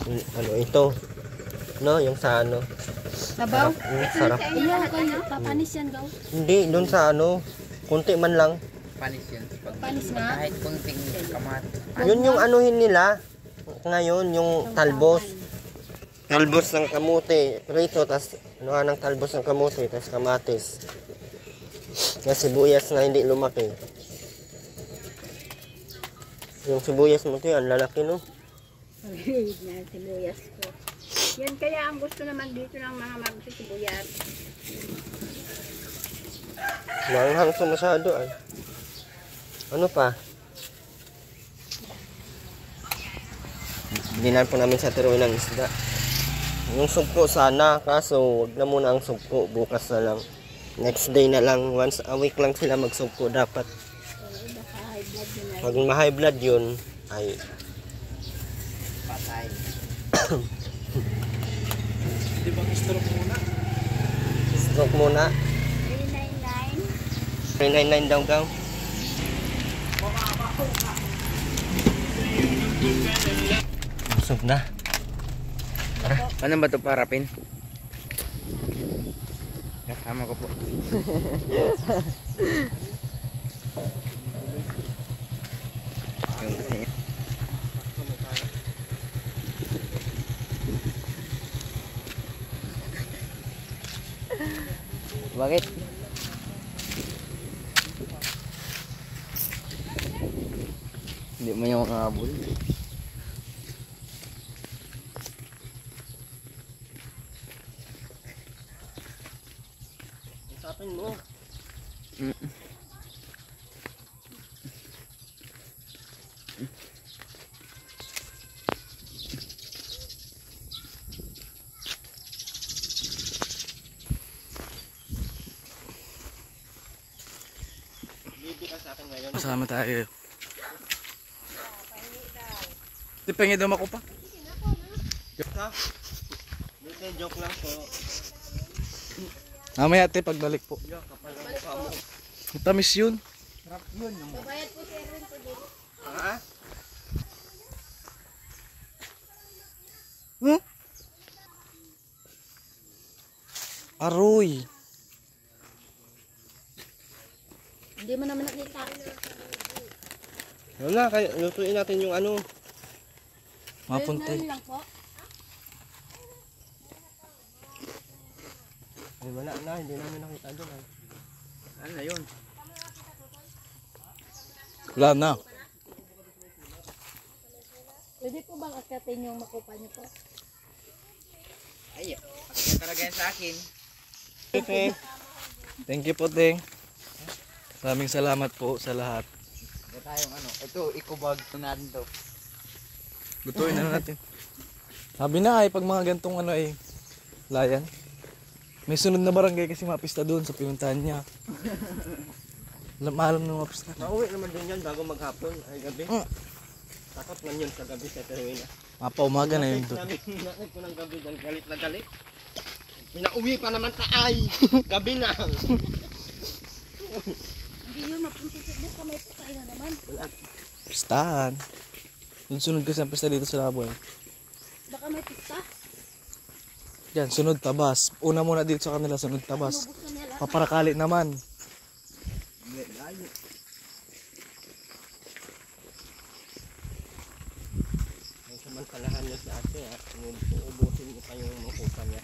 Ano ito? No, yung sa ano. Sabaw? Sarap. Ayaw kayo, papanis yan gaw. Hindi, doon sa ano. Kunti man lang. Panis yun. Panis nga. Kahit kunting kamat. Yun yung anuhin nila. Ngayon, yung talbos. Talbos ng kamote. Prito, tas ano ng talbos ng kamote, tas kamatis. Yung sibuyas na hindi lumaki. Yung sibuyas mo ito, ang lalaki no? Yan, sibuyas ko. Yan kaya ang gusto naman dito ng mga magsisibuyas. Maanghang sa masyado ay. Ano pa? Binan po namin sa tiruin ng isda. Yung sugpo sana, kaso wag na muna ang sugpo, bukas na lang. Next day na lang, once a week lang sila magsugpo dapat. Pag ma-high blood yun, ay Patay. Di bang stroke muna? stroke muna. 399. 399 daw gaw. Busog na. Ano ba ito parapin? Kasama ko po. Bakit? Hindi mo yung mga habol. Usapin mo. Masama tayo. Di pengen daw ako pa. Joke lang po. Mamaya ate pagbalik po. Kapal ang mukha mo. Matamis yun. Sarap yun. Bayad po sir rin po dito. Ha? Aroy. Hindi mo naman nakita. Wala, kaya lutuin natin yung ano. Mapuntay. Ngayon lang po. Ay, wala na, hindi namin nakita doon. Ay. Ano na yun? Wala na. Pwede po bang akyatin yung makupa niyo po? Ay, ang karagayan sa akin. Okay. Thank you po, Ting. Maraming salamat po sa lahat. Ito tayong ano. Ito, ikubag natin to. Lutuin na natin. Sabi na ay pag mga gantong ano ay layan. May sunod na barangay kasi mapista doon sa pinuntahan niya. Maalam na mapista. Mauwi naman din yan bago maghapon, ay gabi. Takot man yun sa gabi sa Terwina. Mapa umaga na yun doon. Nakit ko ng gabi dahil galit na galit. Pinauwi pa naman taay. Gabi na. Hindi yun, mapunta sa dito. May pagkain na naman. Pistahan. Yung sunod kasi ang pista dito sa Laboy. Baka may pista. Yan, sunod tabas. Una muna dito sa kanila, sunod tabas. Buksan nila. Paparakali naman. Ang samantalahan niya sa ate, uubusin mo pa yung makupa niya.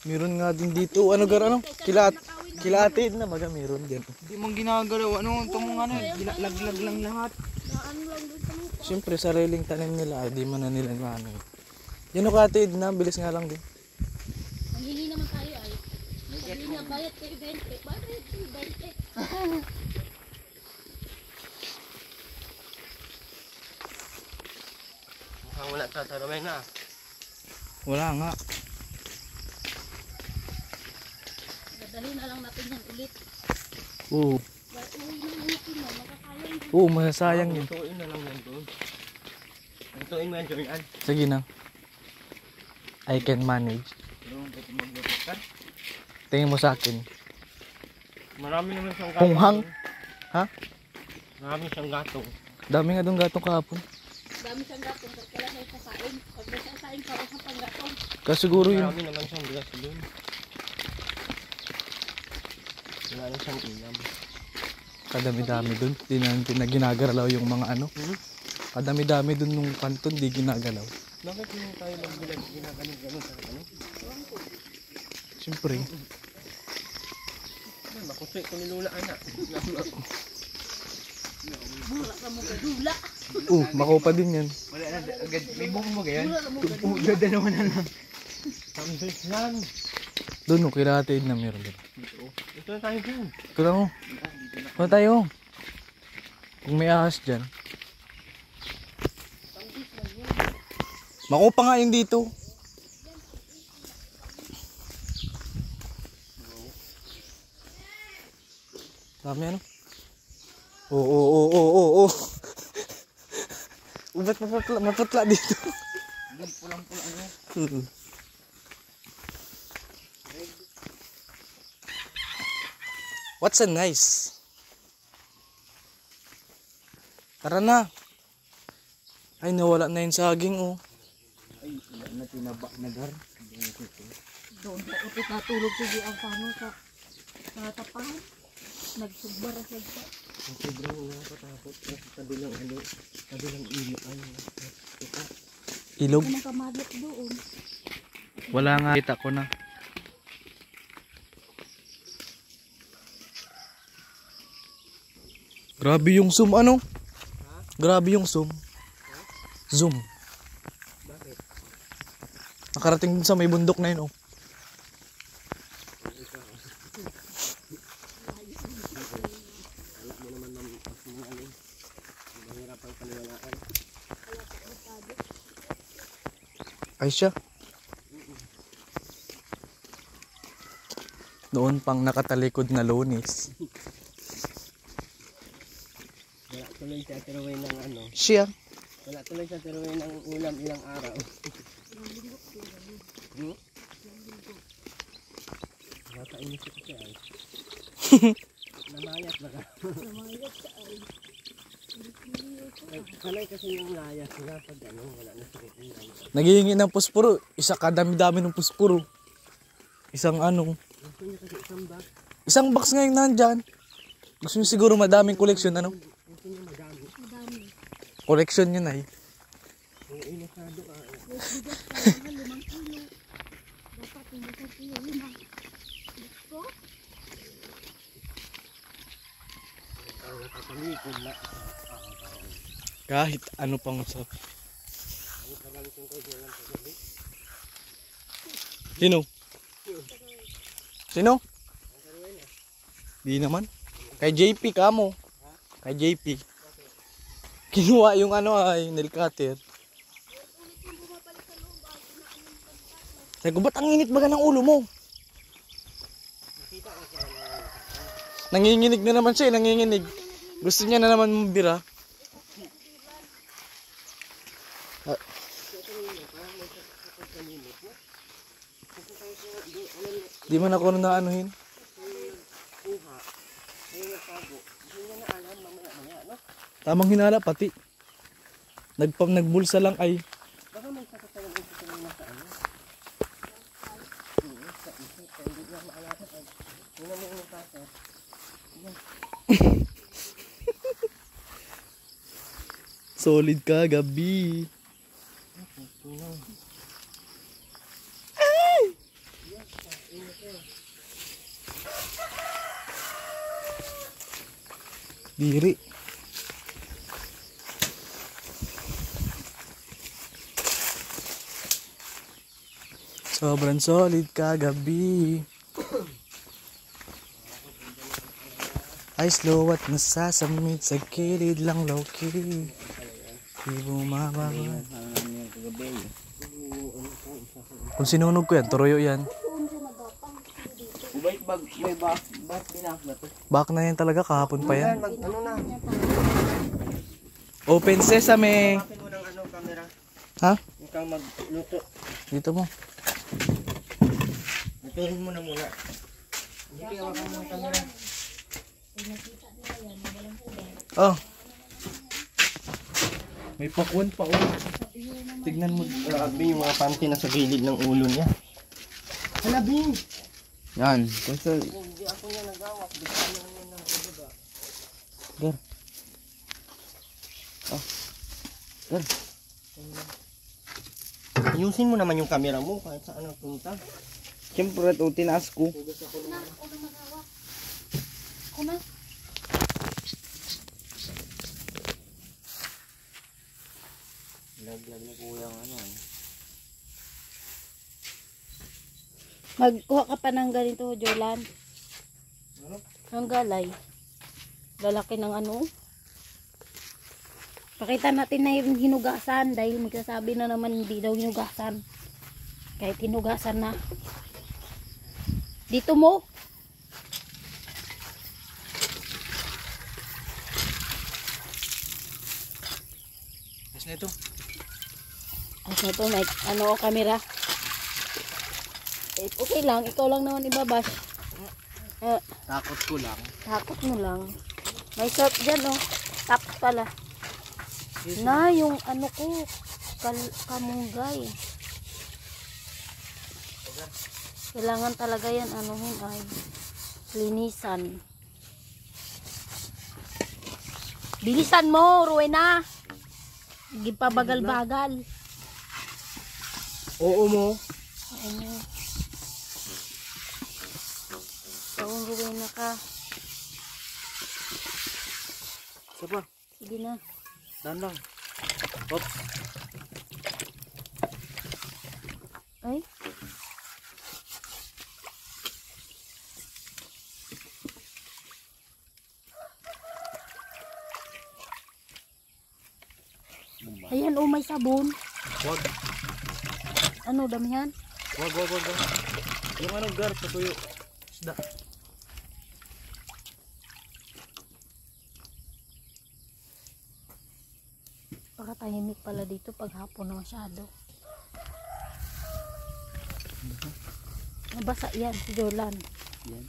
Meron nga din dito. Ano gara ano? Kilatid na baga meron din. Hindi mong ginagalaw. Ano itong ano? Ginalaglag lang lahat. Naan lang doon sa mukha. Siyempre sariling tanim nila ay di man na nila ano. Yan o katid na, bilis nga lang din. Manghili naman tayo ay. Sabi niya, bayad kayo 20. Bayad kayo 20. Mukhang wala sa taramay na. Wala nga. Dadali na lang natin yan ulit. Oo. Uwi na lang natin mo. Makakaya yun. Oo, masasayang yun. Lutuin na lang yan doon. Lutuin mo yan, Jordan. Sige na. I can manage. Doon ko magluto ka. Tingin mo sa akin. Marami naman siyang Punghang. Ha? Marami siyang gatong. Dami nga doon gatong kahapon. Dami siyang gatong. Kaya may sasain. Pag may sasain, parang sa panggatong. Kasiguro yun. Marami naman siyang bigas doon. Wala na siyang ilam. Kadami-dami dun. Di na ginagalaw yung mga ano. Kadami-dami dun nung kanton, di ginagalaw. Bakit yung tayo ginagaling-galing sa ano? Siyempre. Makusay ko ni Lula, anak. Mura ka mo kadula. Makopa din yan. Wala na, agad, may buong mo ganyan. Mura ka mo kadula. Dalawa na lang. Sambil yan. Doon, no, kiratin na meron din. Ito na tayo dyan. Ito lang, oh. Ito tayo. Kung may ahas dyan. Makopa nga yun dito. Dami ano? Oo. Ba't maputla dito? Pulang-pulang ano. What's a nice? Tara na. Ay, nawala na yung saging, oh. Ay, wala na tinaba na gar. Doon sa upit natulog sige ang pano sa tapahan. Nagsubara sa ito. Sobrang nakakatakot. Kabilang ano, kabilang ilo. Ilog? Kung makamadlok doon. Wala nga. Kita ko na. Grabe yung zoom, ano? Grabe yung zoom. Zoom. Bakit? Nakarating din sa may bundok na yun, oh. Alam mo naman mahirap ang paniwalaan. Ay siya. Noon pang nakatalikod na Lunis. Wala tuloy sa tiruway ng ano. Siya. Wala tuloy sa tiruway ng ulam ilang araw. Nakainis ko siya ay. Namayat na ka. Kanay kasi yung layas na pag ano, wala na sakit yung layas. Naghihingi ng puspuro. Isa kadami-dami ng puspuro. Isang ano. Gusto niya kasi isang bag. Isang box ngayon nandyan. Gusto niyo siguro madaming koleksyon, ano? Gusto niya madami. Madami. Koleksyon yun ay. Kung inosado ka. Bigas ka naman 5 kilo. Dapat yung 5 kilo 5. Gusto? Ang nakatalikod na. Kahit ano pang sa... Sino? Sino? Di naman. Kay JP kamo. Kay JP. Kinuha yung ano ay nail cutter. Sabi ko, ba't ang init baga ng ulo mo? Nanginginig na naman siya, nanginginig. Gusto niya na naman mabira. Di man ako na anuhin. Tamang hinala pati. Nagbulsa lang ay. Solid ka gabi. Diri. Sobrang solid kagabi. Ay slow at nasasamid sa kilid lang low-key. Di bumaba. Kung sinunog ko yan, turoyo yan. May bak binak na to. Bak na yan talaga, kahapon pa yan. Ano na? Open sesame. Bakit mo ng ano, camera? Ha? Ikaw magluto. Dito mo. Lutuin mo na muna. Hindi hawakan mo ng camera. Oh. May pakwan pa oh. Tignan mo. Grabe yung mga panty na sa gilid ng ulo niya. Hala, Bing! Yan. Kasi, Hindi ako niya nagawak. Bigla na niya ng ulo. Gar. Gar. Ayusin mo naman yung camera mo kahit saan ang punta. Siyempre, ito tinaas ko. Kuna. Laglag na kuya ang ano. Magkuha ka pa ng ganito, Jolan. Ang galay. Lalaki ng ano. Pakita natin na yung hinugasan dahil magsasabi na naman hindi daw hinugasan. Kahit hinugasan na. Dito mo. Yes na ito. Ito to, may ano camera. Eh, okay lang, ikaw lang naman ibabash. Takot ko lang. Takot mo lang. May surf dyan oh. Tap pala. Na yung ano ko. Kamunggay. Kailangan talaga yan anuhin ay linisan. Bilisan mo, Rowena. Hindi pa bagal-bagal. Oo mo. Ano? Taong Rowena ka. Isa pa. Sige na. Dan lang. Oops. Ay. Ayan, oh, may sabon. Wag. Ano, damihan? Wag. Yung ano gar, patuyo. Isda. Pakatahimik pala dito pag hapon na masyado. Nabasa yan, si Jolan. Yan.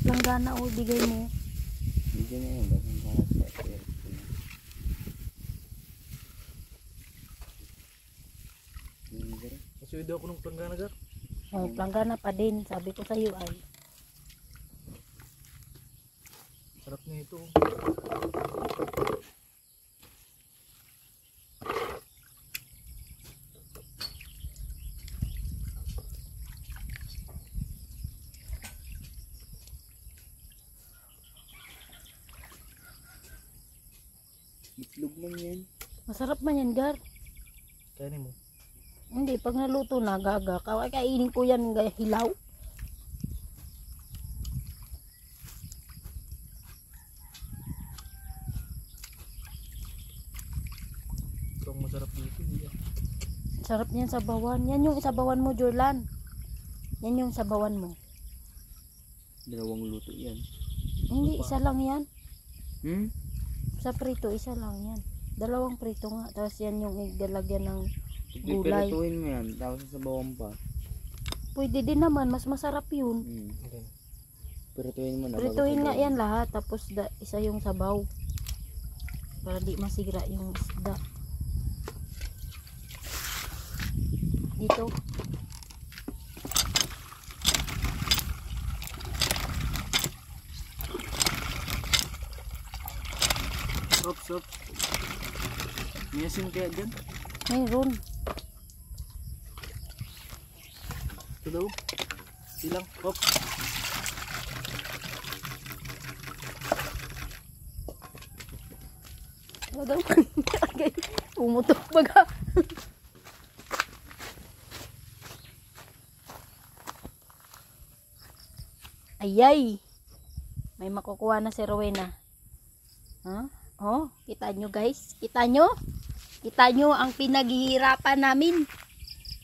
Langgana, oh, bigay mo. Hindi na yun. Bakit para sa air. Masuwi daw ako ng planggana gar. Oh, langgana pa din. Sabi ko sa iyo ay. Sarap na ito. Itlog lang yan. Masarap man yan, Gar. Kaya mo. Hindi, pag naluto na, gaga. Kainin ko yan, hilaw. Ito ang masarap dito. Sarap niyan sa bawan. Yan yung isabawan mo, Jorlan. Yan yung sabawan mo. Dalawang luto yan. Hindi, isa lang yan. Hmm? Sa prito, isa lang yan. Dalawang prito nga. Tapos yan yung igalagyan ng gulay. Pipirituin mo yan. Tapos sa bawang pa. Pwede din naman. Mas masarap yun. Pirituin mo na. Prituin nga yan lahat. Tapos isa yung sabaw. Para di masigra yung isda. Dito. Sop. May asin kaya dyan? Mayroon. Ito daw. Silang. Hop. Wag ang umutok baga. Ayay. May makukuha na si Rowena. Ha? Oh, kita nyo guys. Kita nyo? Kita nyo ang pinaghihirapan namin.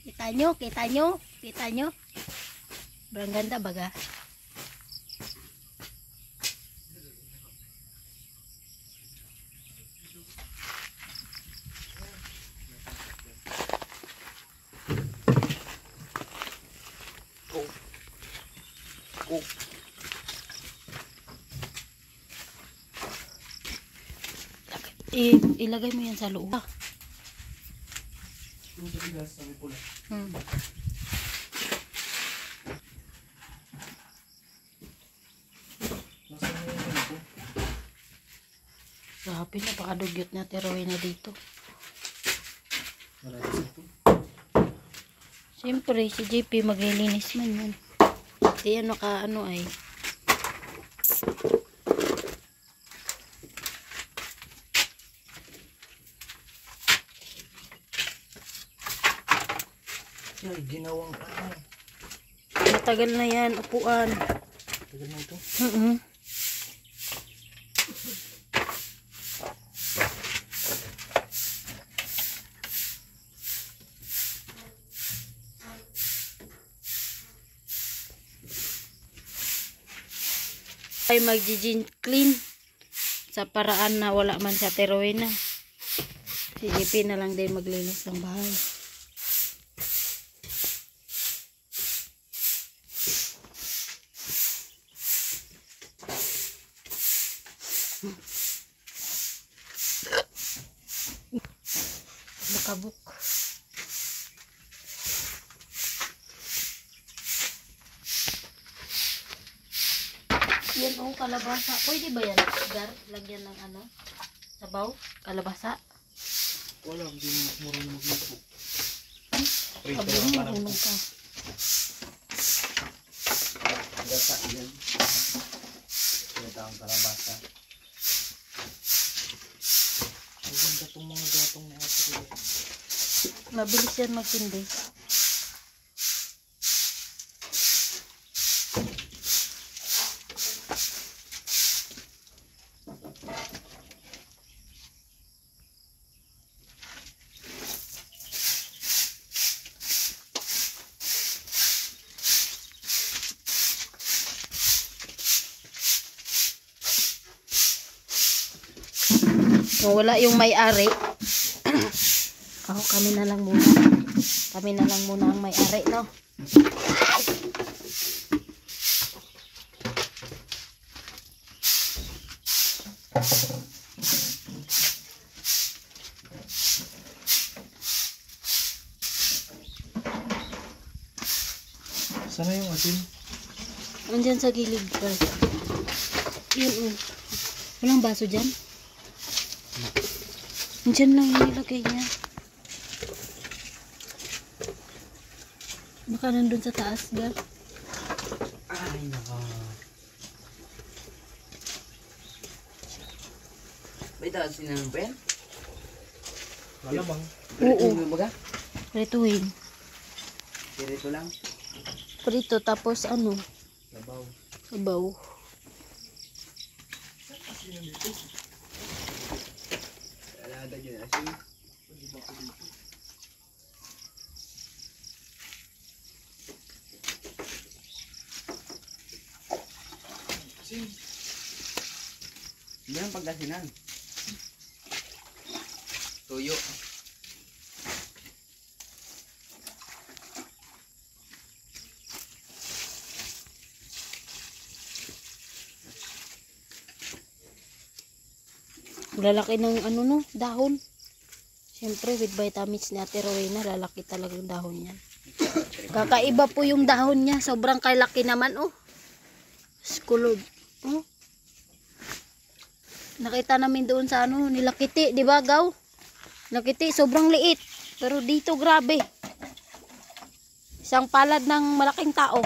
Kita nyo? Kita nyo? Kita nyo? Berang ganda baga. Ilagay mo yan sa loob. Hmm. Grabe, napakadugyot na teroy na dito. Siyempre, si JP maglilinis man yan. Di ano ka, ano ay. Ay, ginawang ano. Matagal na yan, upuan. Tagal na ito. Ay mag-gin clean sa paraan na wala man sa teroy na. Si JP na lang din maglinis ng bahay. Nakabuk. Yan o, kalabasa. Pwede ba yan? Gar, lagyan ng ano? Sabaw? Kalabasa? Wala, hindi mo marunong magluto. Sabi mo, marunong ka. Gata yan. Gata ang karabasa. Maganda itong mga gatong na ito. Mabilis yan magtindi. Kung wala yung may-ari, kami na lang muna. Kami na lang muna ang may-ari, no? Sana yung asin? Andyan sa gilid, guys. Yun, walang baso dyan? Andyan lang yung nilagay niya. Baka nandun sa taas, ga. Ay, naka. May taas sinang pen? Malamang. Oo. Baga? Prituhin. Dirito lang. Prito, tapos ano? Sabaw. Sabaw. Alada dyan asin. Hindi ang pagkasinan. Tuyo. Lalaki ng ano no, dahon. Siyempre, with vitamins ni Ate Rowena, lalaki talagang dahon yan. Kakaiba po yung dahon niya. Sobrang kalaki naman, oh. Skulod. Oh. Nakita namin doon sa ano, nilakiti, di ba, Gaw? Nakiti, sobrang liit. Pero dito, grabe. Isang palad ng malaking tao.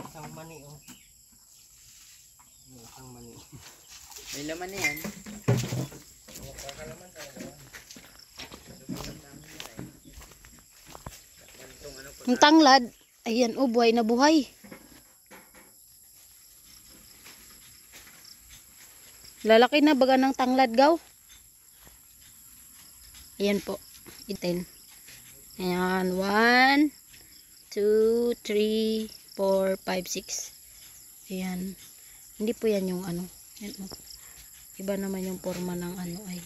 Isang mani, oh. Isang mani. May laman na yan. Yung tanglad, ayan, oh, buhay na buhay. Lalaki na baga ng tanglad, Gaw. Ayan po. Itin. Ayan. 1, 2, 3, 4, 5, 6. Ayan. Hindi po yan yung ano. Ayan, oh. Iba naman yung forma ng ano ay.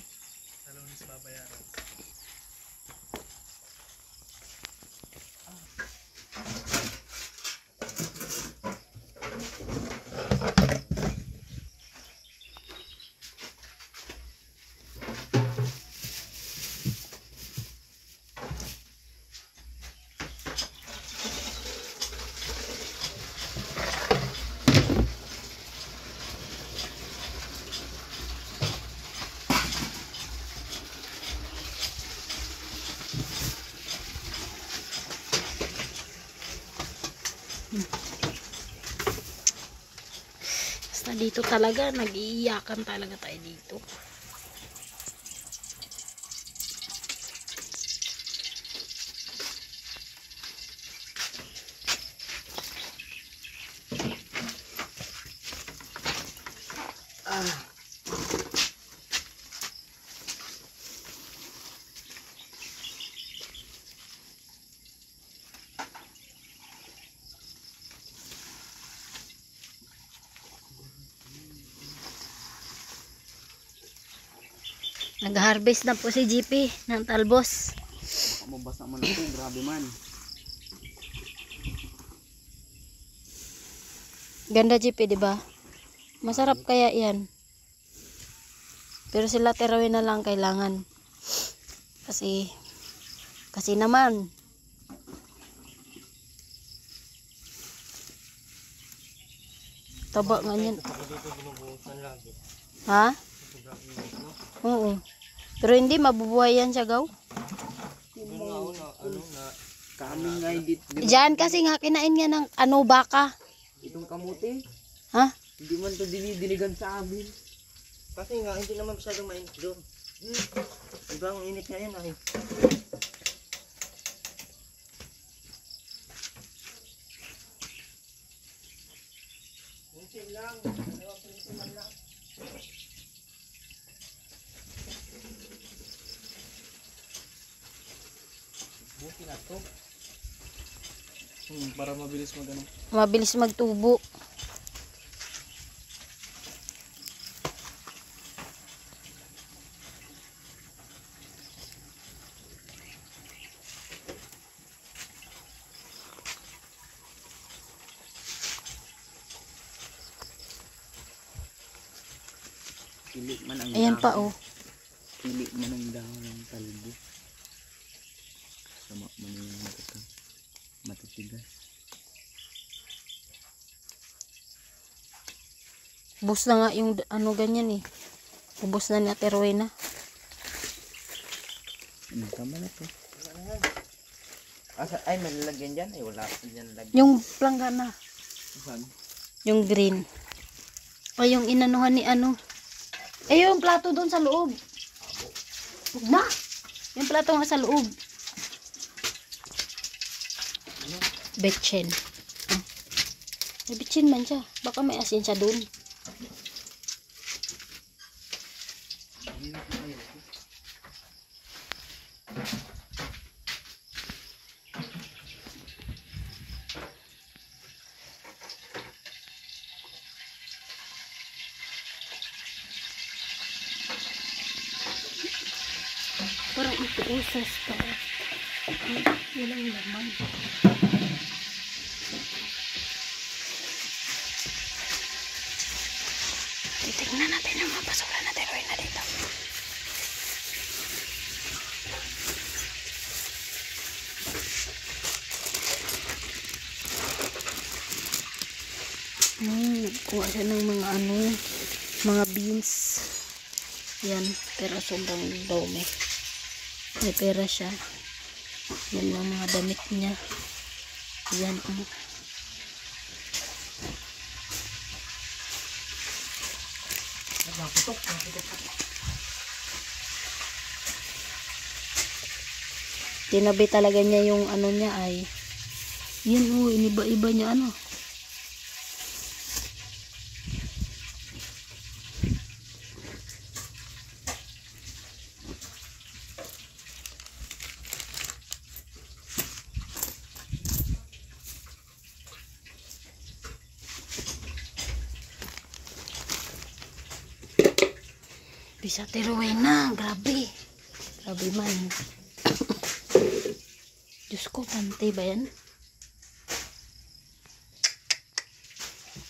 Tsaka dito talaga, nag-iiyakan talaga tayo dito. Nag-harvest na po si GP ng talbos. Mabasa man ako, grabe man. Ganda GP, di ba? Masarap kaya 'yan. Pero sila terawin na lang kailangan. Kasi naman taba nga yan. Ha? Oo. Pero hindi mabubuhay yan siya, gaw. Kami nga hindi, Diyan kasi nga kinain nga ng baka. itong kamuti, Ha? hindi man to dinidiligan sa amin. Kasi nga, hindi naman masyadong mainit doon. Diba ang init nga yan ay. Buti na to. Para mabilis mag-ano. Mabilis magtubo. Pili man ang Ayan pa, dahon. oh. Pili man ang dahon ng talbo. Sama man yung matitigas. Ubus na nga yung ganyan eh. Ubus na ni Ate Rowena. Tama na to. Ay, may lalagyan dyan. Ay, wala pa dyan lalagyan. Yung planggana. Saan? Yung green. O yung inanuhan ni Eh, yung plato doon sa loob. Huwag na! Yung plato nga sa loob. Betchen. May betchen man siya. Baka may asin siya doon. Parang ito usas pa. Walang laman. Titignan natin yung mga basuran na teroy na dito. Nagkuha siya ng mga mga beans. Yan, pero sobrang dumi. May pera siya. Yan ang mga damit niya. Yan ang tinabi talaga niya yung niya ay yan iniba-iba niya bisa teruin na, grabe man. Diyos ko, pante ba yan?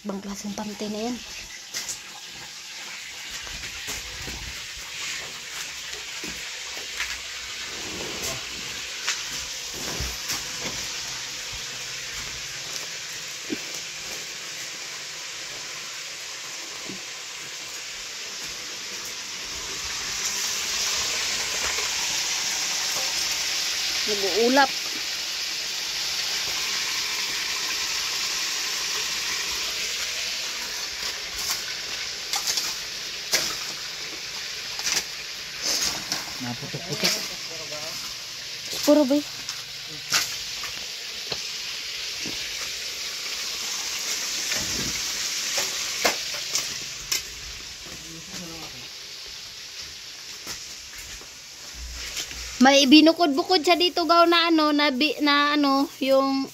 Bang klaseng pante na yan? Nag-uulap. Naputok-putok. Puro ba? May binukod-bukod siya dito gaw na ano, na ano, yung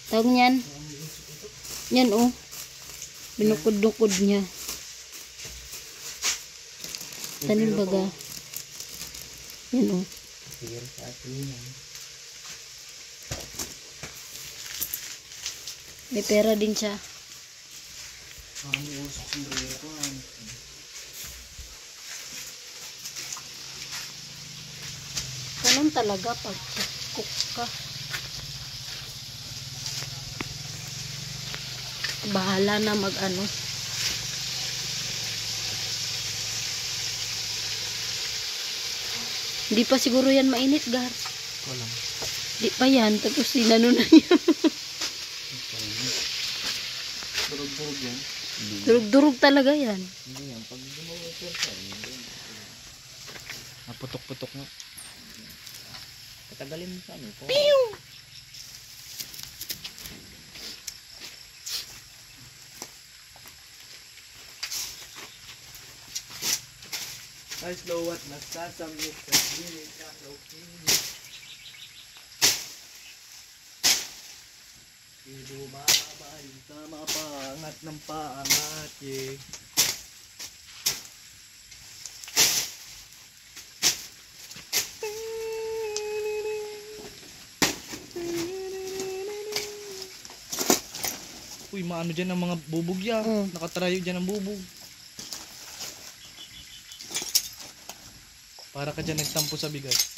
tawag niyan. Yan oh. Binukod-bukod niya. Tanim baga. Yan oh. May pera din siya. Ganun talaga pag cook ka. Bahala na mag-ano. Hindi pa siguro yan mainit, Gar. Walang. Di pa yan. Tapos sinano na yan. Durog-durog yan. Durug-durug talaga yan. Hindi yan. Pag gumawa ito sa naputok-putok nga. Patagalin mo sa ano. Pew! Ay, slow at nagsasamit sa gilid ka bumabay sa mga paangat ng paangat, yeah. Uy, maano dyan ang mga bubog ya. Nakatarayo dyan ang bubog. Para ka dyan nagtampo sa bigas.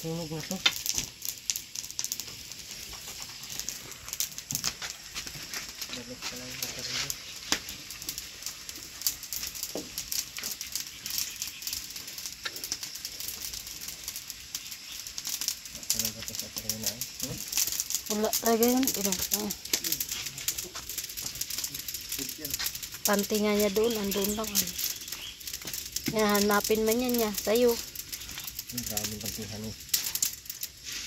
Sunog na to. Balik pa lang natin rin. Talaga ito sa perinaan. Wala talaga yun. Panty nga niya doon. Andun lang. Hanapin man yan niya. Sa'yo. Maraming pantihan eh.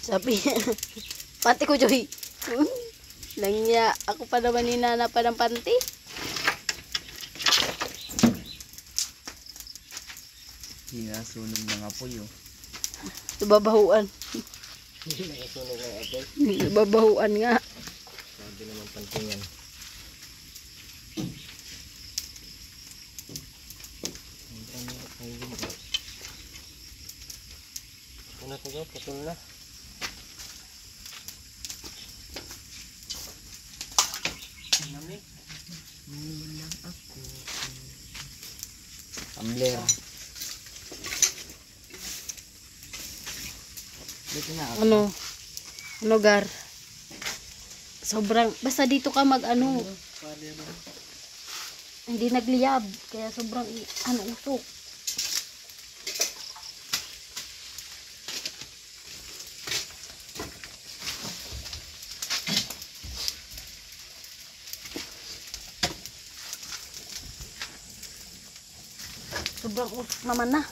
Sabi niya. Panty ko, Joy. Lang niya. Ako pa naman ninanapan ng panty. Hinasunog ng apoy oh. Babahuan. Nakasunog ng apple. Babahuan nga. Sabi naman pantingan. Ano ko ba? Putol na. Lamig. Nilang ako. Tumbler. Dito na ako. Ano Gar? Sobrang, basta dito ka mag ano. Hindi nagliyab. Kaya sobrang usok. Sobrang usok naman na.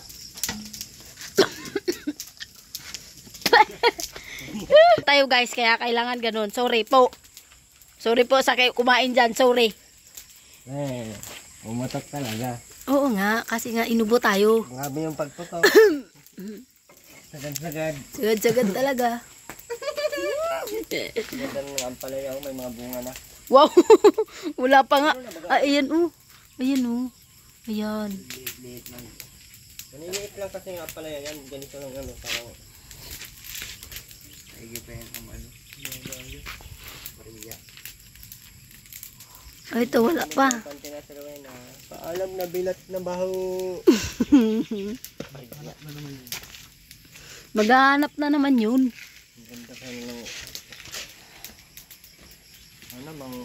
Tayo guys, kaya kailangan ganun. Sorry po. Sorry po sa kayo kumain dyan. Sorry. Pumatok talaga. Oo nga, kasi nga inubo tayo. Grabe yung pagputok. Sagad-sagad. Sagad-sagad talaga. Ganda ng ampalaya, may mga bunga na. Wow! Wala pa nga. Ah, ayan oh. Ayan oh. Ayan. Liit lang. Maniliit lang kasi ng ampalaya yan. Ganito lang ano, parang... Aigi pa yan ang ano. Maria. Ah, ito wala pa. Konti na sila na. Paalam na bilat na baho. Maghahanap na naman yun. Ganda ka ng... Ano,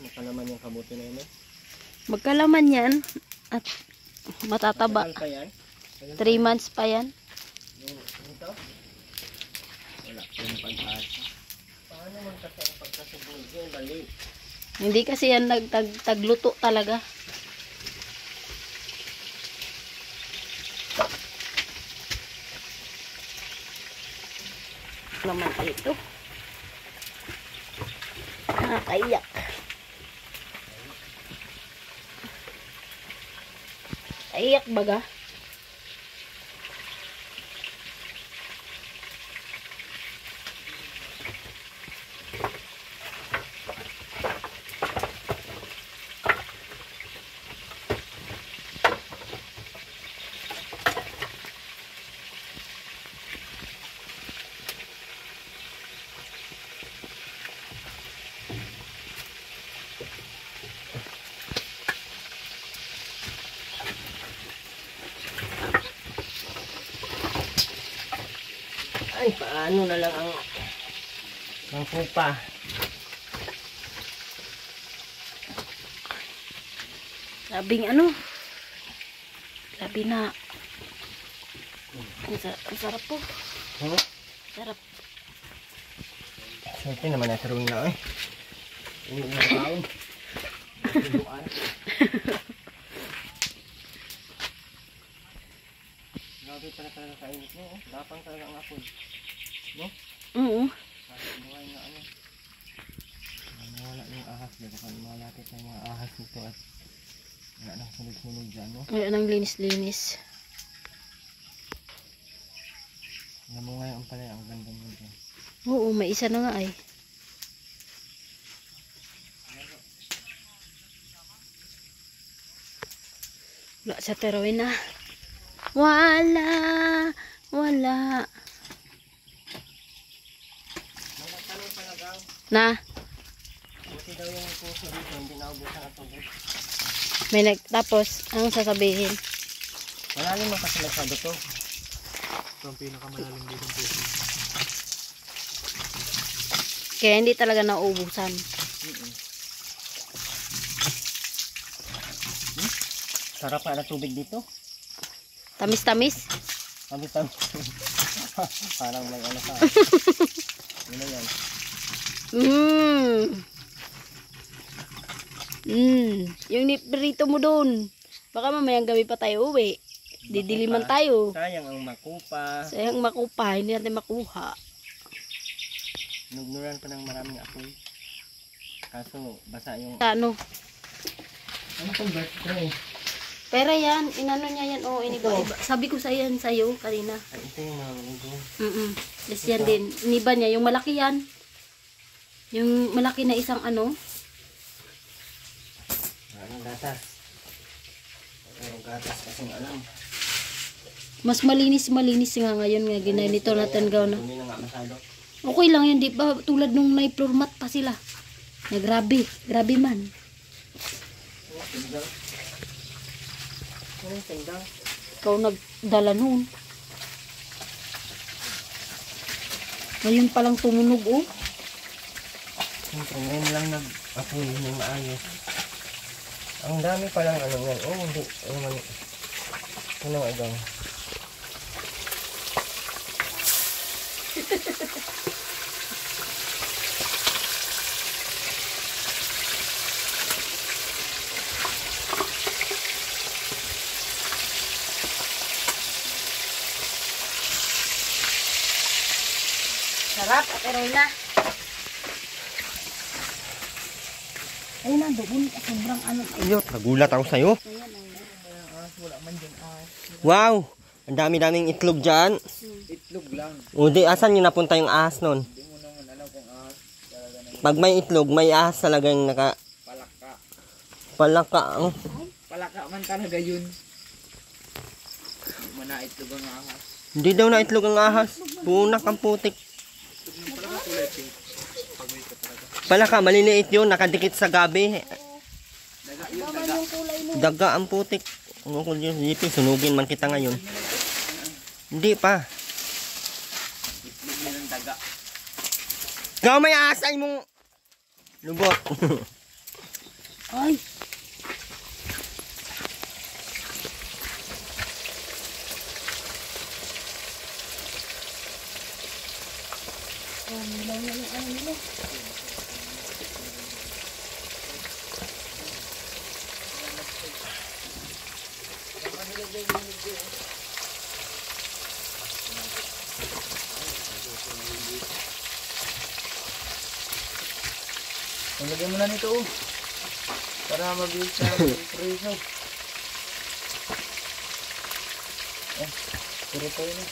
makalaman yung kabuti na yun eh. Magkalaman yan. At matataba. Matagal pa yan? 3 months pa yan. Yung ito? Wala. Yung pag-asa. Paano man kasi ang pagkasubog yung bali? Hindi kasi yan tagluto talaga. Naman ito. Nakakaiyak. Iyak baga. Ay, paano na lang ang pupa. Labing ano? Labi na. Ang sarap po. Huh? Sarap. Swerte naman na sarong na eh. Hindi na kaon. Grabe pala talaga kainit mo. Dapang talaga ang apod. No? Oo. Buhay na ano. Nawala yung ahas. Baka malapit na yung mga ahas nito at wala nang sunod-sunod dyan. No? Wala nang linis-linis. Alam mo ngayon pala ang ganda mo dyan. Oo, may isa na nga ay. Wala sa teroin na. Wala. Wala. Magtanong talaga. Na. Buti daw yung puso dito. Hindi naubusan ang tubig. May tapos, anong sasabihin? Malalim mo kasi nagsabi to. Ito ang pinakamalalim dito ng puso. Kaya hindi talaga naubusan. Sarap pa na tubig dito. Tamis-tamis. Tamis. Parang may ano ka. Ano yan? Yung niprito mo doon. Baka mamayang gabi pa tayo uwi. Didiliman tayo. Sayang ang makupa. Sayang makupa, hindi natin makuha. Nugnuran pa ng maraming apoy. Kaso basa yung... Ano? Ano pong birthday? Pera yan, inano niya yan. Oo, iniba-iba. Sabi ko sa yan sa'yo kanina. Ay, ito yung mga ugo. Yes, yan din. Iniba niya. Yung malaki yan. Yung malaki na isang ano. Anong gatas? Anong gatas kasing alam. Mas malinis nga ngayon nga. Ginanito natin gaw na. Hindi na nga masyado. Okay lang yun, di ba? Tulad nung na-floor mat pa sila. Na grabe. Grabe man. Anong sindang? Ikaw nagdala nun. Ngayon palang tumunog, oh. Siyempre, ngayon lang nag-apoy ng maayos. Ang dami palang ano yan. Oh, hindi. Ano man. Ano agaw? Sarap, Ate Royna. Ayun na, doon. Sobrang ano. Ayun, nagulat ako sa'yo. Wow! Ang dami-daming itlog dyan. Itlog lang. O di, asan yung napunta yung ahas nun? Hindi mo naman alam kung ahas talaga na Pag may itlog, may ahas talaga yung palaka. palaka. Palaka man talaga yun. Hindi mo na itlog ang ahas. Hindi daw na itlog ang ahas. Punak ang putik. Palaka, maliliit yun. Nakadikit sa gabi. Daga yun, daga. Daga ang putik. Ano ko yun, Jiping, sunugin man kita ngayon. Hindi pa. Itlog yun ang daga. Ikaw may asay mong lubot. Ay. Lagyan mo na nito oh. Para mabilis sa preso. Puro tayo na.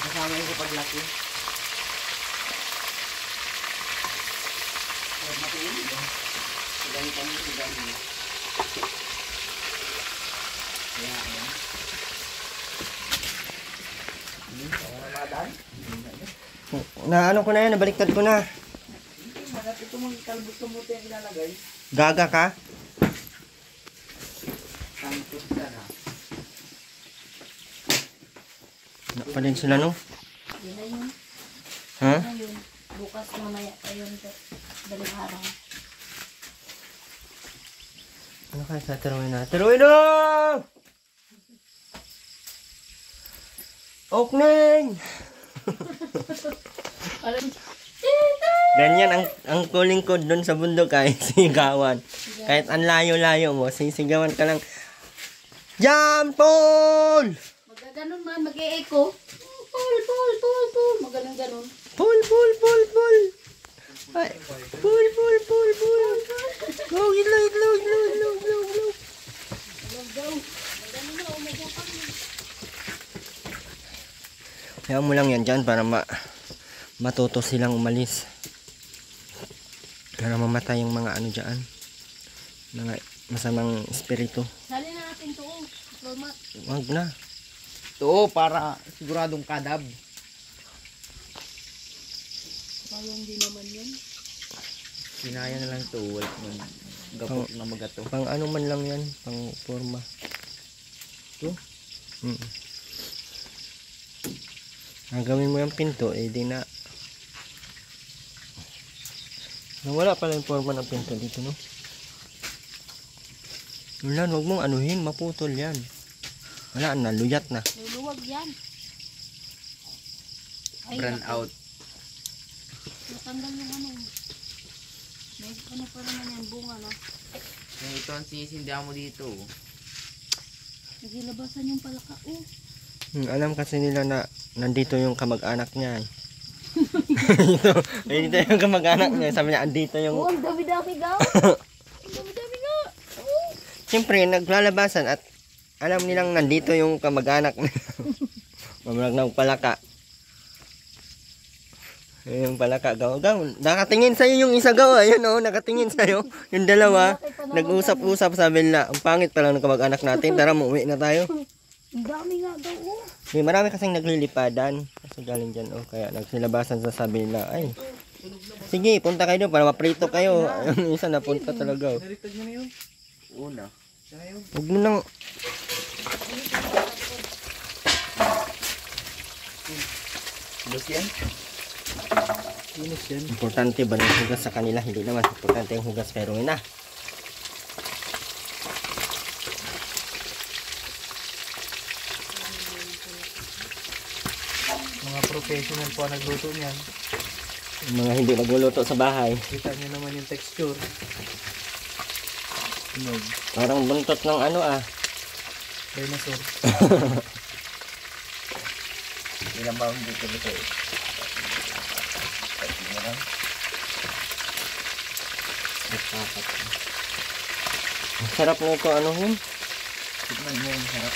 Kasama yung sa paglaki. Na ano ko na yan, nabaliktad ko na. Manat ito mong kalbos-kamuti ang ilalagay. Gaga ka? Tangkos ka na. Wala pa din sila, no? Yun na yun. Ha? Ayun. Bukas mamaya. Ayun. Daling araw. Ano kaya sa teruin na? Teruin na! Opening! Parang, Ganyan ang calling code doon sa bundok kahit sigawan. Kahit ang layo-layo mo, sisigawan ka lang. Jampol! magaganon man, mag-e-echo. Pull, pull, pull, pull. Maganon-ganon. Pull, pull, pull, pull! Ay, pull, pull, pull, pull! Log, itlog, itlog, itlog, itlog, itlog, itlog. Kaya mo lang yan dyan para matuto silang umalis. Para mamatay yung mga ano dyan. Mga masamang espiritu. Sali na natin to. Format. Wag na. Ito para siguradong kadab. Sayang din naman yun. Sinaya na lang ito. Wala man. Gapot na magato. Pang ano man lang yan. Pang forma. Ito? Gagawin mo yung pinto, eh di na. Nawala pala yung forma ng pinto dito, no? Wala, huwag mong anuhin. Maputol yan. Wala na, luyat na. Luluwag yan. Ay, Brand out. natanggal yung ano. May ano pa naman yan, bunga na. Yung ito ang sinisindihan mo dito. Nagilabasan yung palaka. Oh. Alam kasi nila na nandito yung kamag-anak niya. Dito yung kamag-anak niya. Sabi niya, andito yung... Oh, ang dami-dami ga. Ang dami-dami nga. Oh. Siyempre, naglalabasan at alam nilang nandito yung kamag-anak nila. Mamarag na palaka. Yung palaka, gaw. Nakatingin sa'yo yung isa gaw. Ayun oh, nakatingin sa'yo. Yung dalawa, nag-usap-usap sabi nila, ang pangit pa lang ng kamag-anak natin. Tara, umuwi na tayo. Ang dami nga daw. Oh. May marami kasing naglilipadan. Kasi galing dyan, oh. Kaya nagsilabasan sa sabi nila, ay, sige, punta kayo doon para maprito kayo. Yung isa napunta talaga, oh. Naritag mo na yun? Una. Sana yun? Huwag mo nang... Bus yan? Linis yan. Importante ba ng hugas sa kanila? Hindi naman. Importante yung hugas pero yun na. Mga professional po ang nagluto niyan. Yung mga hindi nagluluto sa bahay. Kita niyo naman yung texture. Tunog. Parang buntot ng ano Dinosaur. Ilang baon dito dito eh. Ang sarap nito, anuhin. Tignan mo yung sarap.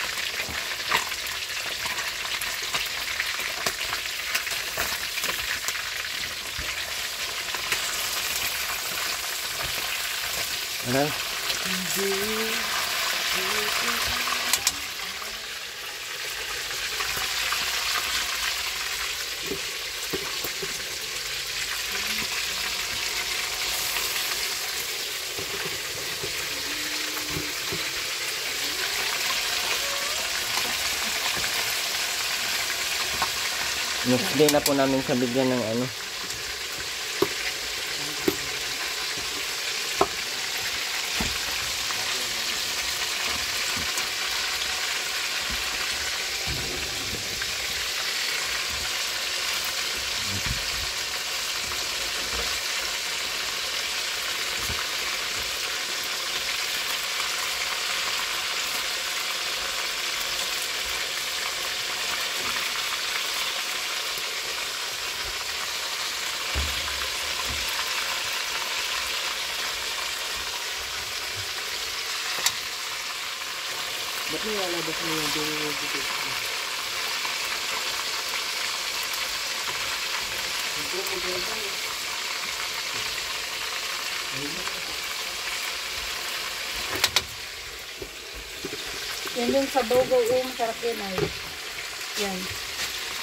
Aray. Next day na po namin siya bigyan ng ano. Ba't nilalabas mo yung dito? Yan yung sa dogo, masarap yan ay. Yan.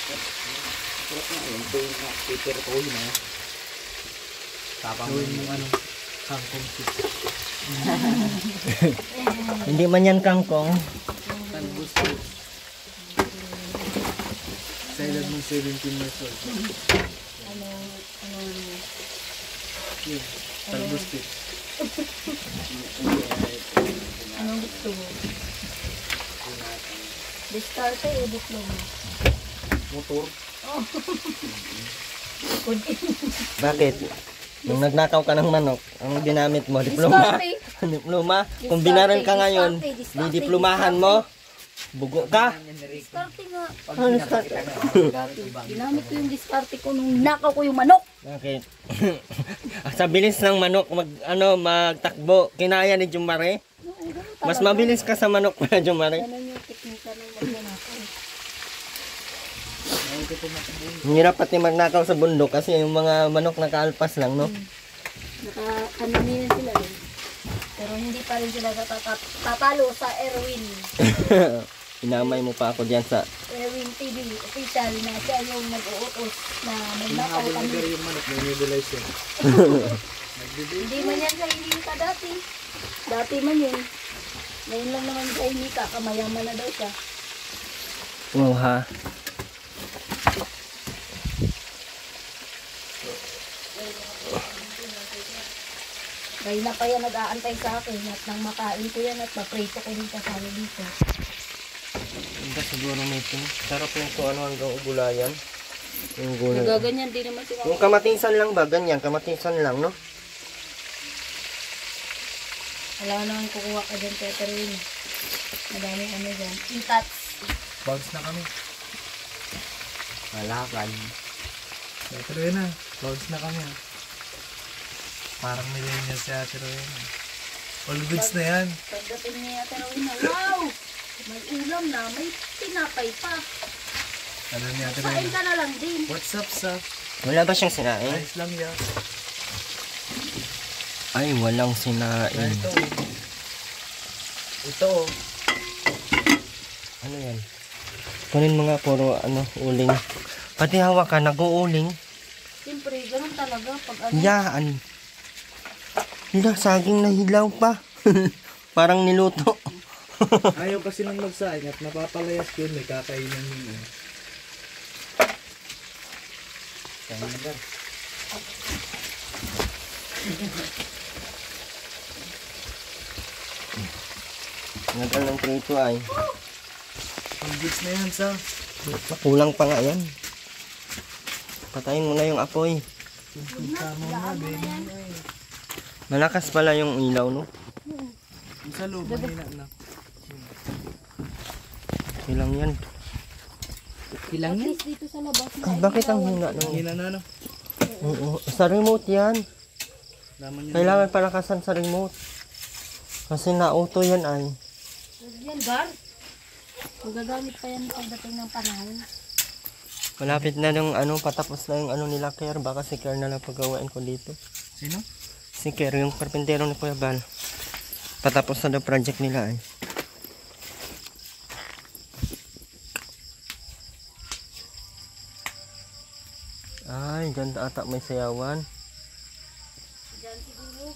Sarap nga yun. Ito yung paper ko yun eh. Tapang mo Gawin yung ano, kangkong soup. Hindi man yan kangkong. Talbos soup. Sa edad mong 17 years old. Ano, Yun, talbos soup. anong gusto mo? Diskarte o diploma? motor. Bakit? Nung nagnakaw ka ng manok, ang ginamit mo, diploma. Diskarte. Diploma. Kung binaral ka ngayon, Diskarte. didiplomahan mo, bugo ka. Diskarte nga. Ano diskarte? Ginamit ko yung diskarte ko nung nakaw ko yung manok. Bakit? Sa bilis ng manok magtakbo, kinaya ni Jumare. Mas mabilis ka sa manok pala, Jumare. Ganun yung teknika ng magnanakaw. Ang hirap pati magnakaw sa bundok kasi yung mga manok nakaalpas lang, no? Nakakanininan sila eh. Pero hindi pa rin sila tatalo sa Erwin. Inamay mo pa ako dyan sa... Erwin TV official na siya yung nag-uutos na magnakaw kami. Yung manok, may nebulize yun. Hindi man yan sa Inika dati. Dati man yun. Ngayon lang naman sa Inika, kamayaman na daw siya. Oh, ha? Ngayon na pa yan nag-aantay sa akin at nang makain ko yan at maprito ko din kasama dito. Hindi siguro nito. Sarap yung kung ano hanggang ugulayan. Yung gulay. Nagaganyan din naman si Yung kamatinsan lang ba? Ganyan, kamatinsan lang, no? Wala naman kukuha ka dyan, Peterwin. Madami kami dyan. Intats. Bounce na kami. Malakan. Ate Rowena, bounce na kami ha. Parang millennial si Ate Rowena. All goods na yan. Pagdating niya Peterwin na, wow! May ulam na, may tinapay pa. Ano ni Ate Kain Rowena? ka na lang din. What's up, Sap? Wala ba siyang sinain? Ayos lang yan. Ay, walang Ah, sinain. ito. Ito. Ano yan? Kunin mo nga puro uling. Pati hawak ka, nag-uuling. Siyempre, ganun talaga. Pag ano, Yaan. Hila, saging na hilaw pa. Parang niluto. Ayaw kasi nang magsaing at napapalayas yun. May kakainin yun. Kaya na ba? Nagal ng prito ay. All goods na yan, Sap. Kulang pa nga yan. Patayin mo na yung apoy. Gaan mo na yan. Malakas pala yung ilaw, no? Sa loob, mahina na. Ilang yan. Ilang At yan? least dito sa labas na. Ay, bakit ang hina ng... Hina na, no? Oo, sa remote yan. Laman yun. Kailangan palakasan sa remote. Kasi nauto yan ay. Yan, Gar. Magagamit pa yan pagdating ng panahon. Malapit na yung ano, patapos na yung ano nila Care. Baka si Care na lang pagawain ko dito. Sino? Si Care, yung karpentero ni Kuya Bal. Patapos na yung project nila ay. Ay, dyan ata may sayawan. Diyan siguro.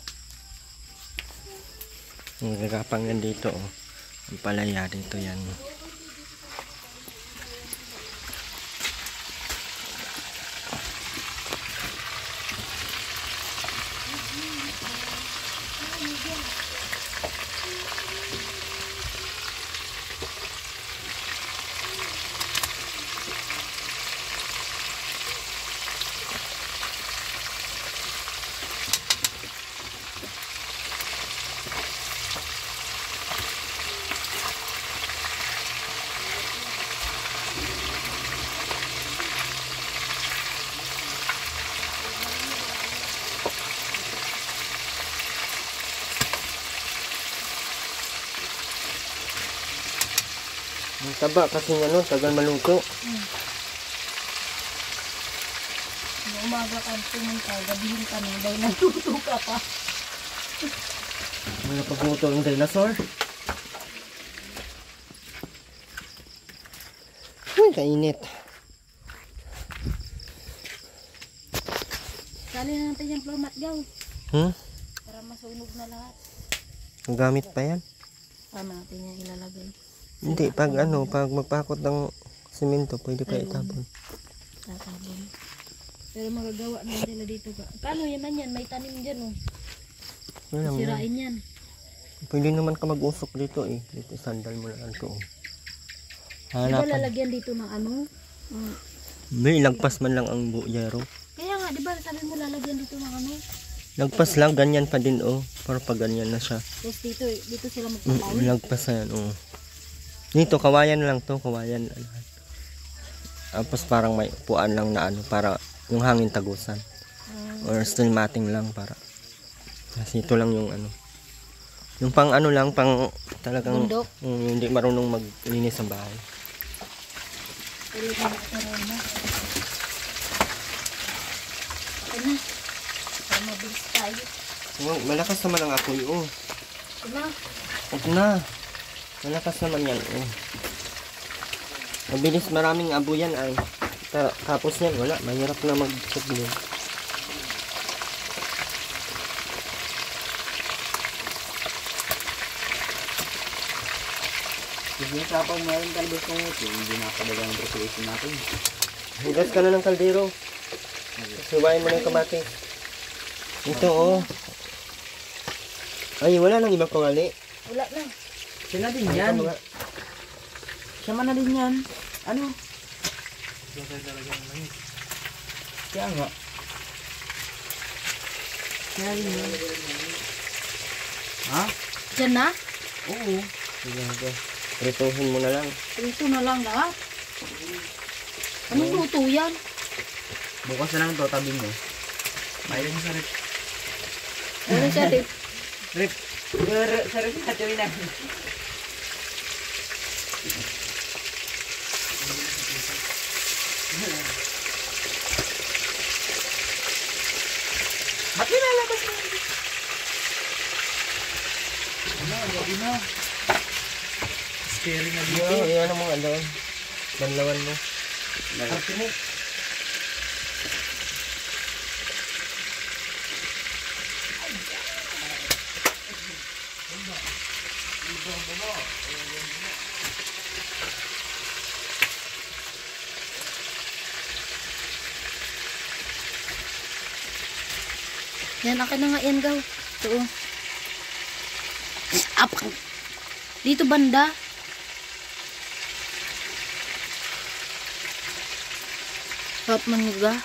Ang gagapang yan dito, oh. Ang palaya dito yan. Ang taba kasi ano, tagal maluto. Nung umaga ka pumunta, gabihin ka na dahil natuto ka pa. Mga pagluto ng dinosaur. Uy, kainit. Sali na natin yung floor mat, Gaw. Para masunog na lahat. Ang gamit pa yan. Tama natin yung ilalagay. Hindi, pag ano, pag magpakot ng simento, pwede pa itapon. Tatabon. Pero magagawa na nila dito ka. Paano yan na yan? May tanim dyan, oh. Wala mo yan. Sirain yan. Pwede naman ka mag-usok dito eh. Dito sandal mo lang ito. Oh. Di ba Hanapan. lalagyan dito ng ano? May ilagpas man lang ang buyero. Kaya nga, di ba sabi mo lalagyan dito ng ano? Lagpas lang, ganyan pa din oh. Para pag ganyan na siya. Tapos dito sila magpapawin. Lagpas na yan oh. Dito, kawayan lang to, kawayan. Tapos parang may puan lang na ano, para yung hangin tagusan. Or still matting lang para. Kasi ito lang yung ano. Yung pang ano lang, pang talagang Bundok. yung hindi marunong maglinis ng bahay. Pero magkaroon na. Okay na. Para mabilis tayo. Oh, malakas naman ang apoy oh. Okay na. Huwag na. Malakas naman yan oh. Mabilis, maraming abo yan ay. Tapos yan, wala. Mahirap na mag-check din. Hindi sa pa meron talbos ng ito. Hindi nakadaga ng preparation natin. Hugas ka na ng kaldero. Suwain mo na yung kamatis. Ito oh. Ay, wala nang ibang kawali. Wala na. Siya na din yan. Siya man na din yan. Ano? Kaya nga. Kaya din yan. Ha? Diyan na? Oo. Sige, sige. Prituhin mo na lang. Ito na lang lahat. Anong luto yan? Bukas na lang to, tabi mo. Mailin mo sa rip. Ano siya rin? Rip. Sa rip na tuloy na. Ba't nilalabas mo? Gabi na. Scary na dito. Iyo, iyo ano mo, ano. Banlawan mo. Happy mo. Yan, akin na nga yan, Gaw. Ito, oh. Apang. Dito banda. Hap manuga.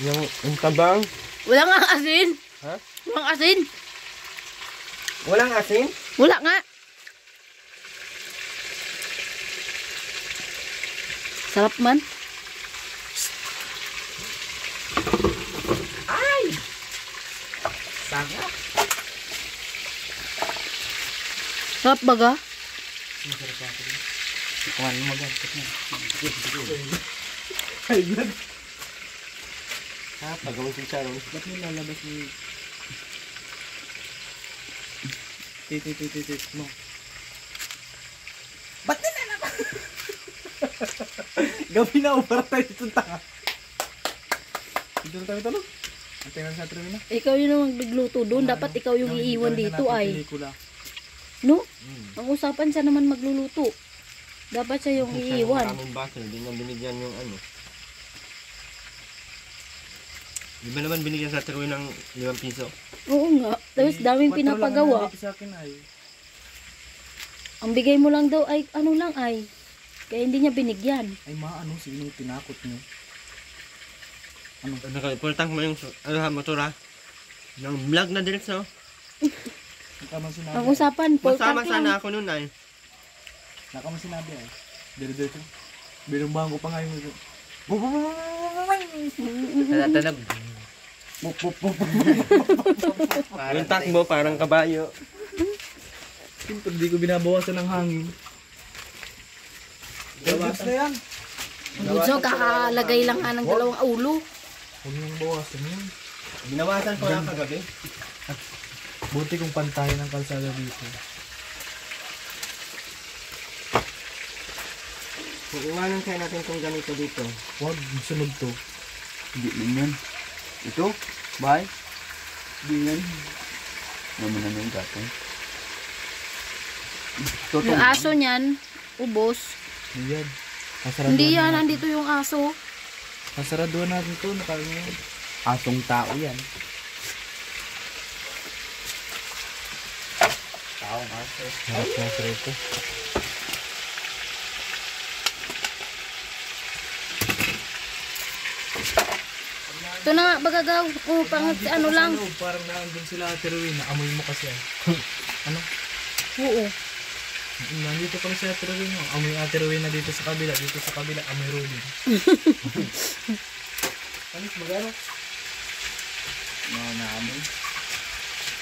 Yung tabang. Wala nga asin. Ha? Walang asin. Walang asin? Wala nga. Sarap man. Sarap. Sarap baga? Kuhan mo magantot na. Ay, blood. Ha? Pagawin si Charles. Ba't mo lalabas ni... Tit mo. Ba't nilalabas? Gabi na, para tayo itong tanga. Dito na tayo talog. Ang tingnan sa atin na. Ikaw yun ang magluto doon. Dapat ikaw yung iiwan dito ay. Pelikula. No? Ang usapan siya naman magluluto. Dapat siya yung iiwan. Maraming baso, hindi na binigyan yung ano. Di ba naman binigyan sa Terwin ng 5 piso? Oo nga. Tapos daming pinapagawa. Sa akin ay. Ang bigay mo lang daw ay ano lang ay. Kaya hindi niya binigyan. Ay maano, sino tinakot mo? Nakapultang mo yung motor ha? Yung vlog na diretso. Ang kamang sinabi. Ang usapan, full Masama tank sana lang. ako nun ay. Nakamang sinabi ay. Dito. Binumbahan ko pa nga yung... Tatanab. Yung takbo parang kabayo. Siyempre, di ko binabawasan ng hangin. Gawas na yan. So, kakalagay lang nga ng 2 ulo. Huwag nang bawasan yun. Binawasan ko lang kagabi. Buti kung pantayan ng kalsada dito. Iwanan kaya natin kung ganito dito. Huwag, sunog to. Hindi din yan. Ito? Bahay? Hindi yan. Naman na yung gatong. Yung aso niyan, ubos. Hindi yan. Kasaraduhan Hindi yan, natin. nandito yung aso. Kasaraduhan natin to. Nakain yan. Asong tao yan. Taong aso. Harap na sa ito. Ito na nga, bagagaw. Pangat si ano lang. Parang naandun sila Ate Rowena. Amoy mo kasi ay. Ano? Oo. Nandito pala si Ate Rowena. Amoy Ate Rowena dito sa kabila. Dito sa kabila, amoy Robin. Ano? Magaro? Mga naamoy.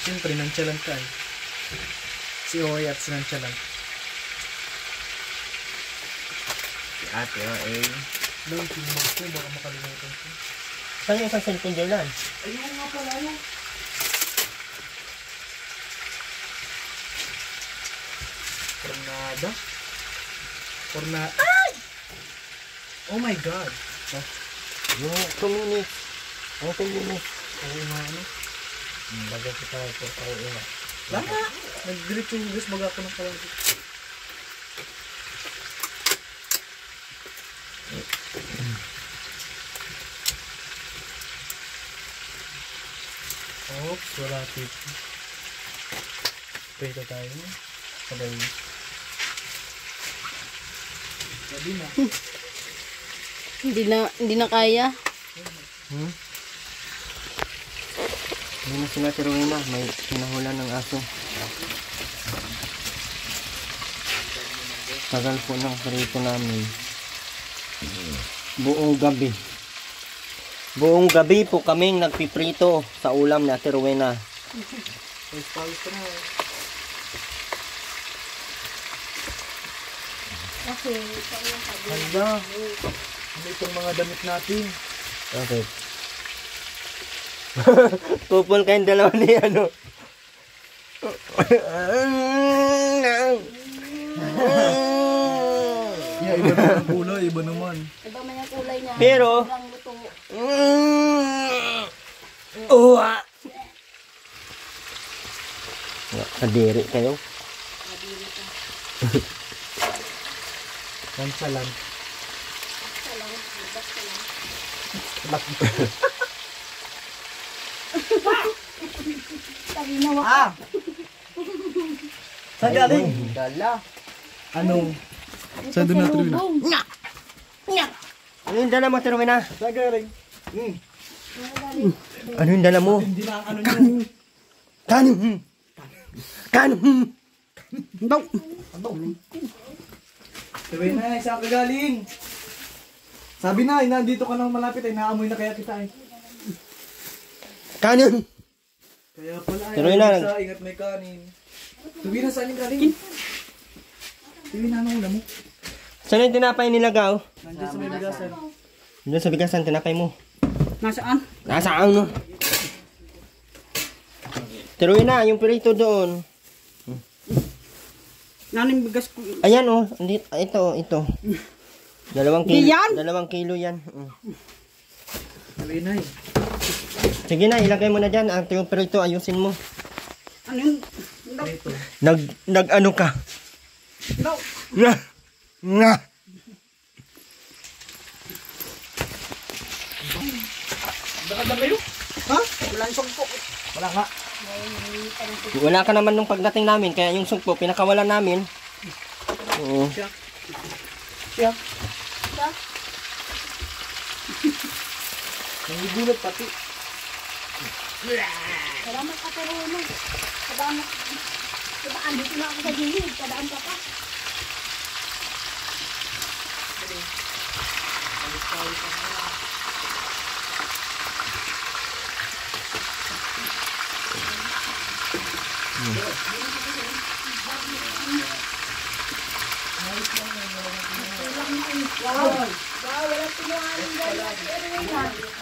Siyempre, nang-chalant ka eh. Si Oy at si nang-chalant. Si ate o eh. Lang, tinumag ko. Baka makalimutan ko. Saan yung isang cellphone dyan lan? Ayun nga pala yun. Tornada? Ay! Oh my God! Yung 2 minutes. Yung 2 minutes. Oo nga ano. Bagay ko tayo po tayo ina. Lama! Nag-diretso yung guys. Baga ako ng kawagi. Oops, wala tip. Pwede tayo. Sabay. Sabi na. Hindi na kaya. Hindi na sila Terwin na. May pinahulan ng aso. Tagal po ng prito namin. Buong gabi. Buong gabi po kaming nagpiprito sa ulam ni Ate Rowena. Pawis ka na. Okay. Handa. Ano itong mga damit natin? Okay. Kupol kayong dalawa ni ano. Yeah, iba naman ang kulay. Iba naman. Iba man yung kulay niya. Pero, Sobrang luto. uwa! Kadiri kayo. Nonchalant. Sabi na wak. Saan galing? Dala. Ano? Saan doon natin na? Ano yung dala mo, Ate Rowena? Saan galing? Ano yung dala mo? Hindi na ang ano nyo. Kanin! Kanin! Daw. Sabi na, saan ka galing? Sabi na, nandito ka nang malapit ay naamoy na kaya kita eh. Kanin! Kaya pala ay, Tuloy na. Sa, ingat may kanin. Sabi na, saan yung galing? Sabi na, ano ulam mo? Saan yung tinapay nilagaw? Nandiyan sa may bigasan. Doon sa bigasan, tinapay mo. Nasaan? Nasaan no? Tiruin na, yung pirito doon. Naning bigas ko. Ayan oh, ito. 2 kilo. Diyan? 2 kilo yan. Sabi na eh. Sige na, ilagay mo na dyan. Ang yung pirito, ayusin mo. Ano yun? Daw. Ito. Nag ano ka? Daw. Nga! Nga! Bakit kayo? Ha? Wala yung sugpo. Wala nga. Wala ka naman nung pagdating namin, kaya yung sugpo, pinakawalan namin. Oo. Siya. Nangugulat pati. Salamat ka pero ano. Kadaan dito na ako sa gilid. Kadaan ka pa.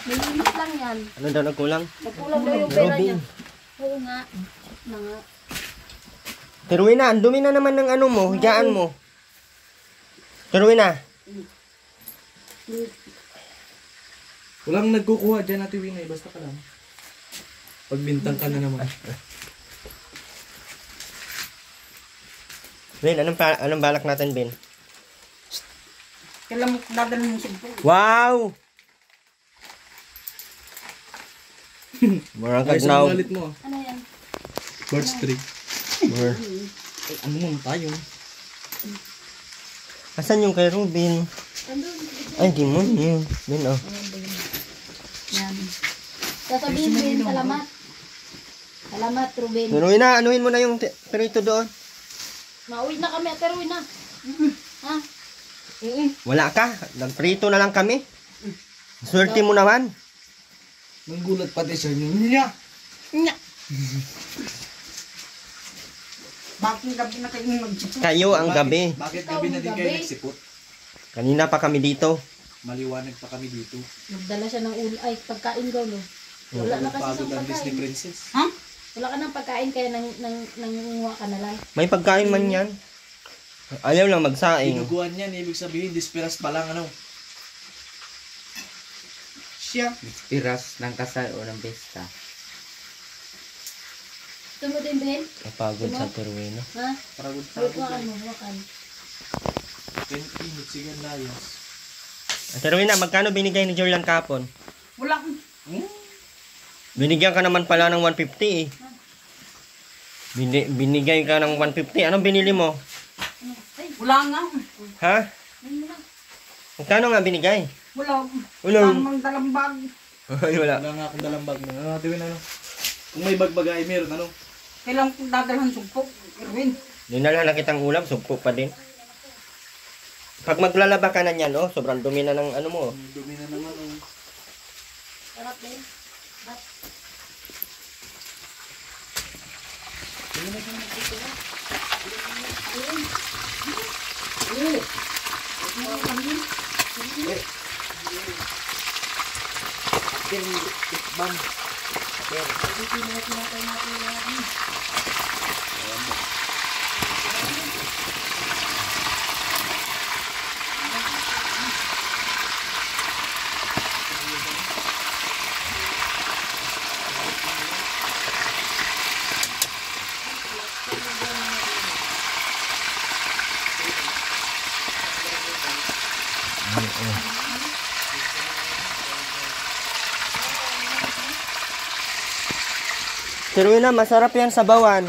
Malinis lang yan. Ano daw nagkulang? Nagkulang daw yung pera niya. Robin. Oo nga. Mga. Tiruin na, ang dumi na naman ng ano mo, higaan mo. Tiruin na. Walang nagkukuha dyan Ate Winay, basta ka lang. Pagbintang ka na naman. Ben, anong balak natin, Ben? Kailan mo dadalhin yung sugpo? Wow! Marang Ay, sa kagnaw. malit mo ah. Ano yan? Birds tree. Ay, ano mo tayo? Asan yung kay Robin? Andun. Ay, di mo yun. Ben, oh. Yan. Sasabihin din, salamat. Salamat, Ruben. Tiruin na, anuhin mo na yung pirito doon. Mauwi na kami, Ate Ruin na. Ha? Wala ka, nagprito na lang kami. Swerte mo naman. Nanggulat pati siya niya. Nya. Bakit gabi na kayo mag-sipot? Kayo ang gabi. Bakit Ikaw gabi na ang din kayo gabi. nagsipot? Kanina pa kami dito. Maliwanag pa kami dito. Nagdala siya ng ulo. Ay, pagkain daw, no? Wala na kasi Pagod siyang ang Disney pagkain. Princess. Ha? Wala ka ng pagkain, kaya nangunguha ka na lang. May pagkain man yan. Ayaw lang magsaing. Dinuguan yan, ibig sabihin, dispiras pa lang ano. Siya. Piras ng kasal o ng besta. Ito mo din, Ben? Napagod sa Tiruin. Ha? Paragod-paragod. Hawakan mo, hawakan. 20 minutes, sige layas. Tiruin na, magkano binigay ni Jordan kapon? Wala. Binigyan ka naman pala ng 150 eh. Binigay ka ng 150. Anong binili mo? Wala nga. Ha? Magkano nga binigay? Wala. Wala. Wala mang dalang bag. Ay, wala. Wala nga akong dalang bag na. Ano, Ate Win, ano? Kung may bag ay meron, ano? Kailan ko dadalhan sugpo? Erwin. Dinala na kitang ulam, sugpo pa din. Pag maglalaba ka na niyan, oh, sobrang dumi na ng ano mo. oh. Dumi na naman, oh. Sarap, Ben. Tiruin na, masarap yan sabawan.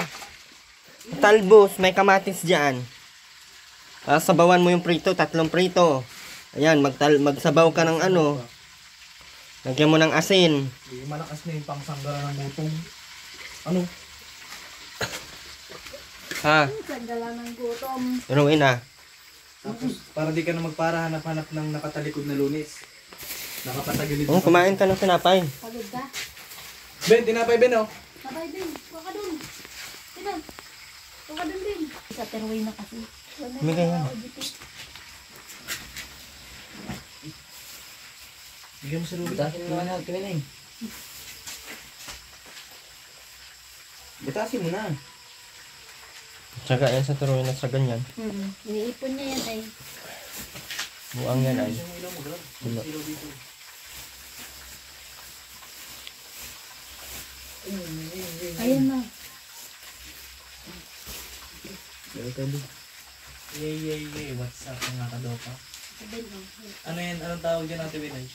Talbos, may kamatis dyan. Sabawan mo yung prito, 3 prito. Ayan, magsabaw ka ng ano. Lagyan mo ng asin. Hindi malakas na yung pangsanggara ng gutom. Ano? Ha? Sandala ng gutom. Rowena. Tapos, para di ka na magpara, hanap-hanap ng nakatalikod na lunis. Nakapatagilid. Oh, kumain ka ng tinapay. Pagod ka? Ben, tinapay Ben, oh. Sabay din. Huwag ka dun. Sino? Huwag ka dun din. Sa terway na kasi. Bigay yan. Bigyan mo sa Ruby. Butasin mo na, Kevin. Butasin mo na. Tsaga yan sa turuin at sa ganyan. Iniipon niya yan ay. Buang yan ay. Diba? Ayun na. Yay, yay, yay. What's up mga kadopa? Sabihin mo. Ano yan? Anong tawag dyan natin, Binay?